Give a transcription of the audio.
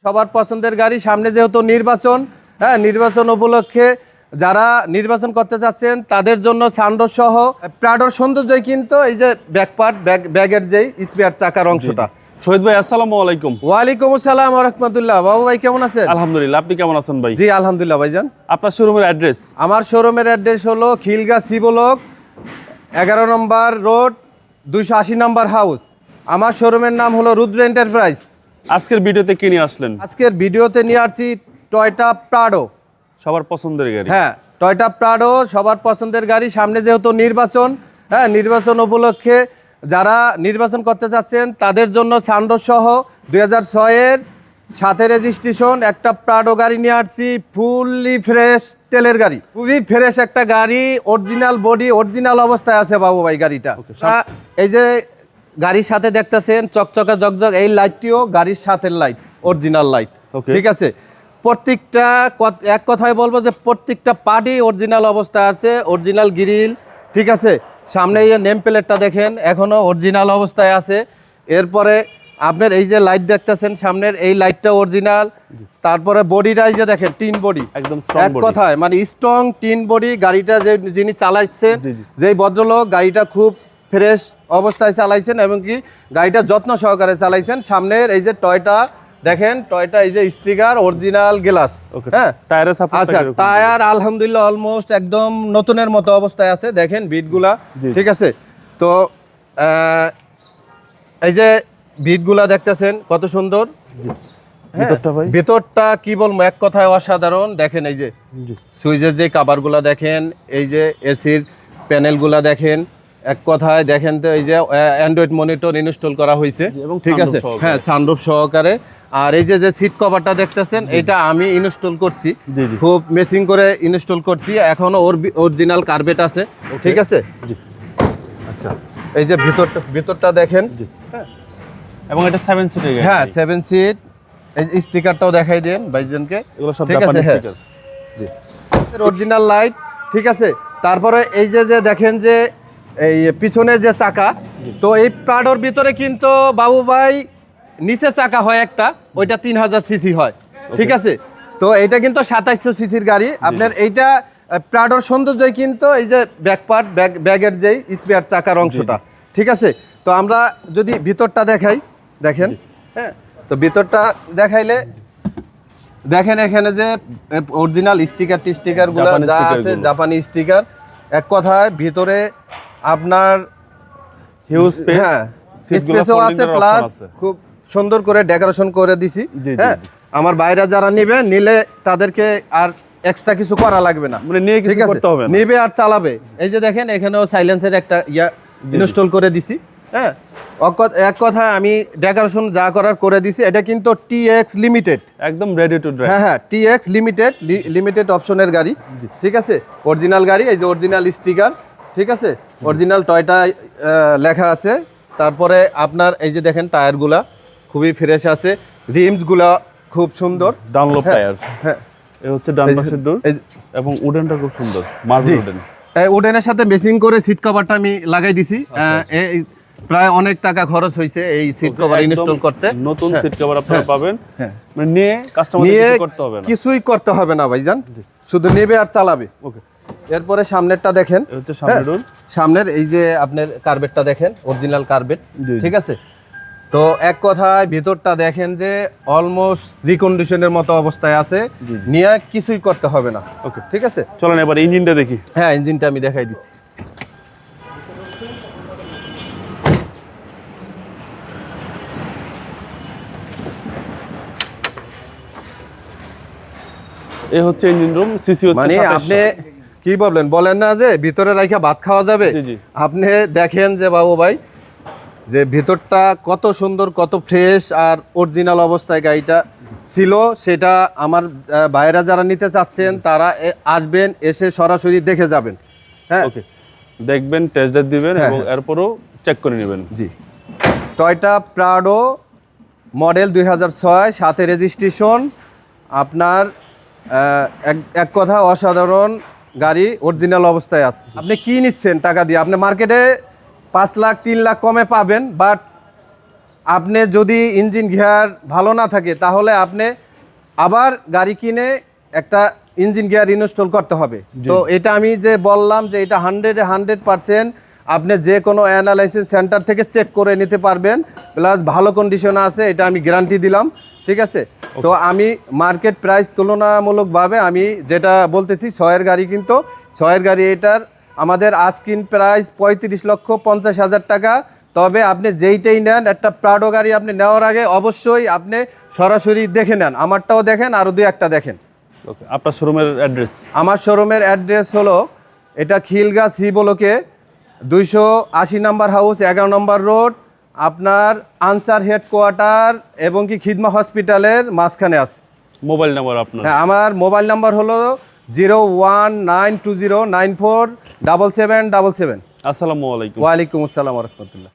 সবার পছন্দের গাড়ি। সামনে যেহেতু নির্বাচন, হ্যাঁ, নির্বাচন উপলক্ষে যারা নির্বাচন করতে চাচ্ছেন তাদের জন্য সানরুফ সহ প্রাডোর সৌন্দর্যই কিন্তু এই যে ব্যাকপার্ট ব্যাগের যেই স্পেয়ার চাকার অংশটা। শহীদ ভাই আসসালামু আলাইকুম। ওয়ালাইকুম আসসালাম ওয়া রাহমাতুল্লাহ। বাবু ভাই কেমন আছেন? আলহামদুলিল্লাহ, আপনি কেমন আছেন ভাই? জি আলহামদুলিল্লাহ ভাইজান। আপনার শোরুমের অ্যাড্রেস? আমার শোরুমের অ্যাড্রেস হলো খিলগা সি ব্লক 11 নম্বর রোড 280 নম্বর হাউস। আমার শোরুমের নাম হলো রুদ্র এন্টারপ্রাইজ। আজকের ভিডিওতে কি নিয়ে আসলেন? আজকের ভিডিওতে নিয়ে আসছি টয়োটা প্রাডো, সবার পছন্দের গাড়ি। হ্যাঁ টয়োটা প্রাডো সবার পছন্দের গাড়ি। সামনে যেহেতু নির্বাচন, হ্যাঁ, নির্বাচন উপলক্ষে যারা নির্বাচন করতে চাচ্ছেন তাদের জন্য সানরুফ সহ 2006-এর 7 রেজিস্ট্রেশন একটা প্রাডো গাড়ি নিয়ে আসছি। ফুললি ফ্রেশ তেলের গাড়ি, খুবই ফ্রেশ একটা গাড়ি, অরিজিনাল বডি, অরিজিনাল অবস্থায় আছে বাবু ভাই গাড়িটা। এই যে গাড়ির সাথে দেখতেছেন চকচকা জকজক, এই লাইটটিও গাড়ির সাথে লাইট, অরিজিনাল লাইট, ঠিক আছে। প্রত্যেকটা এক কথায় বলবো যে প্রত্যেকটা পার্টই অরিজিনাল অবস্থায় আছে, অরিজিনাল গ্রিল, ঠিক আছে। সামনে এই নেম প্লেটটা দেখেন এখনো অরিজিনাল অবস্থায় আছে। এরপরে আপনার এই যে লাইট দেখতেছেন সামনের, এই লাইটটা অরিজিনাল। তারপরে বডিটা এই যে দেখেন টিন বডি, একদম এক কথায় মানে স্ট্রং টিন বডি। গাড়িটা যে যিনি চালাইছেন, যেই ভদ্রলোক, গাড়িটা খুব ফ্রেশ অবস্থায় চালাইছেন এবং কি গাড়িটা যত্ন সহকারে চালাইছেন। সামনের এই যে টয়টা দেখেন, টয়টা এই যে স্টিকার, অরিজিনাল গ্লাস, হ্যাঁ। আচ্ছা, টায়ার আলহামদুলিল্লাহ অলমোস্ট একদম নতুনের মতো অবস্থায় আছে, দেখেন বিটগুলা, ঠিক আছে। তো এই যে বিটগুলা দেখতেছেন কত সুন্দর, ভেতরটা কি বলবো, এক কথায় অসাধারণ। দেখেন এই যে সুইচের যে কাভারগুলা দেখেন, এই যে এসির প্যানেলগুলা দেখেন, এক কথায় দেখেন তো এই যে অ্যান্ড্রয়েড মনিটর ইনস্টল করা হয়েছে, ঠিক আছে, হ্যাঁ, সানরুফ সহকারে। আর এই যে সিট কভারটা দেখতেছেন, এটা আমি ইনস্টল করছি, খুব মেসিং করে ইনস্টল করছি, এখনো অরিজিনাল কার্পেট আছে, ঠিক আছে। আচ্ছা, এই যে ভিতরটা দেখেন, এবং এটা 7 সিটের গাড়ি, হ্যাঁ 7 সিট। এই স্টিকারটাও দেখাই দেন ভাইজানকে, এগুলো সব ঠিক আছে, জাপানি স্টিকার, জি, অরিজিনাল লাইট, ঠিক আছে। তারপরে এই যে দেখেন যে এই পিছনে যে চাকা, তো এই প্রাডোর ভিতরে কিন্তু বাবু ভাই নিচে চাকা হয় একটা, ওইটা 3000 সিসি হয়, ঠিক আছে। তো এটা কিন্তু 2700 সিসির গাড়ি আপনার। এইটা প্রাডোর সৌন্দর্যই কিন্তু এই যে ব্যাকপার্ট ব্যাগের যেই স্পেয়ার চাকার অংশটা, ঠিক আছে। তো আমরা যদি ভিতরটা দেখাই, দেখেন, হ্যাঁ, তো ভিতরটা দেখাইলে দেখেন এখানে যে অরিজিনাল স্টিকারগুলো যা আছে, জাপানি স্টিকার। এক কথায় ভিতরে আপনার হিউজ স্পেস, হ্যাঁ স্পেসও আছে, প্লাস খুব সুন্দর করে ডেকোরেশন করে দিছি, হ্যাঁ। আমার বাইরে যারা নিলে তাদেরকে আর এক্সট্রা কিছু করা লাগবে না, মানে নিয়ে কিছু করতে হবে না, নেবে আর চালাবে। এই যে দেখেন এখানেও সাইলেন্সের একটা ইনস্টল করে দিছি, হ্যাঁ। এক কথায় আমি ডেকোরেশন যা করার করে দিছি। এটা কিন্তু TX লিমিটেড, একদম রেডি টু ড্রাইভ, হ্যাঁ TX লিমিটেড অপশনের গাড়ি, ঠিক আছে। অরিজিনাল গাড়ি, এই যে অরিজিনাল স্টিকার, ঠিক আছে, অরিজিনাল টয়টা লেখা আছে। তারপরে আপনার এই যে দেখেন টায়ারগুলা খুবই ফ্রেশ আছে, রিমসগুলা খুব সুন্দর, ডানলপ টায়ার, হ্যাঁ। এই হচ্ছে ডান পাশের ডোর, এবং উডেনটা খুব সুন্দর, মার্বেল উডেন। উডেনের সাথে মেসিং করে সিট কভারটা আমি লাগাই দিছি। প্রায় অনেক টাকা খরচ হয়েছে এই সিট কভার ইনস্টল করতে। নতুন সিট কভার আপনারা পাবেন, মানে নিয়ে কাস্টমার কিছু করতে হবে না, কিছুই করতে হবে না ভাইজান, শুধু নেবে আর চালাবে। ওকে। এরপরে সামনেরটা দেখেন, হচ্ছে সামনের ডোর, সামনের এই যে আপনার কার্পেটটা দেখেন, অরিজিনাল কার্পেট, ঠিক আছে। তো এক কথায় ভিতরটা দেখেন যে অলমোস্ট রিকন্ডিশনের মতো অবস্থায় আছে, নিয়ে কিছুই করতে হবে না। ওকে, ঠিক আছে, চলেন এবার ইঞ্জিনটা দেখি। হ্যাঁ, ইঞ্জিনটা আমি দেখাই দিচ্ছি। এই হচ্ছে ইঞ্জিন রুম, সিসি হচ্ছে মানে আপনি কি বলেন না যে ভিতরে রাখা ভাত খাওয়া যাবে, আপনি দেখেন যে বাবু ভাই যে ভিতরটা কত সুন্দর, কত ফ্রেশ আর অরিজিনাল অবস্থায় গাড়িটা ছিল। সেটা আমার ভাইরা যারা নিতে চাচ্ছেন তারা আসবেন, এসে সরাসরি দেখে যাবেন, হ্যাঁ, ওকে, দেখবেন, টেস্ট ড্রাইভ দিবেন এবং এরপরও চেক করে নেবেন। জি, টয়োটা প্রাডো মডেল 2006, 7 রেজিস্ট্রেশন আপনার। এক কথা অসাধারণ গাড়ি, অরিজিনাল অবস্থায় আছে। আপনি কি নিচ্ছেন টাকা দিয়ে? আপনি মার্কেটে 5 লাখ 3 লাখ কমে পাবেন, বাট আপনি যদি ইঞ্জিন গিয়ার ভালো না থাকে তাহলে আপনি আবার গাড়ি কিনে একটা ইঞ্জিন গিয়ার ইনস্টল করতে হবে। তো এটা আমি যে বললাম যে এটা 100% আপনি যে কোনো অ্যানালাইসিস সেন্টার থেকে চেক করে নিতে পারবেন, প্লাস ভালো কন্ডিশন আছে, এটা আমি গ্যারান্টি দিলাম। ঠিক আছে, তো আমি মার্কেট প্রাইস তুলনামূলকভাবে আমি যেটা বলতেছি 6-এর গাড়ি, কিন্তু 6-এর গাড়ি এটার আমাদের আস্কিন প্রাইস 35,50,000 টাকা। তবে আপনি যেইটাই নেন, একটা প্রাডো গাড়ি আপনি নেওয়ার আগে অবশ্যই আপনি সরাসরি দেখে নেন, আমারটাও দেখেন, আরও 2-1টা দেখেন। ওকে, আপনার শোরুমের অ্যাড্রেস? আমার শোরুমের অ্যাড্রেস হলো এটা খিলগা সি ব্লকে 280 নম্বর হাউস, 11 নম্বর রোড, আপনার আনসার হেডকোয়ার্টার এবং কি খিদমা হসপিটালের মাঝখানে আছে। মোবাইল নাম্বার আপনার? হ্যাঁ, আমার মোবাইল নাম্বার হলো 01920947777। আসসালামু আলাইকুম। ওয়ালাইকুম আসসালাম রহমতুল্লাহ।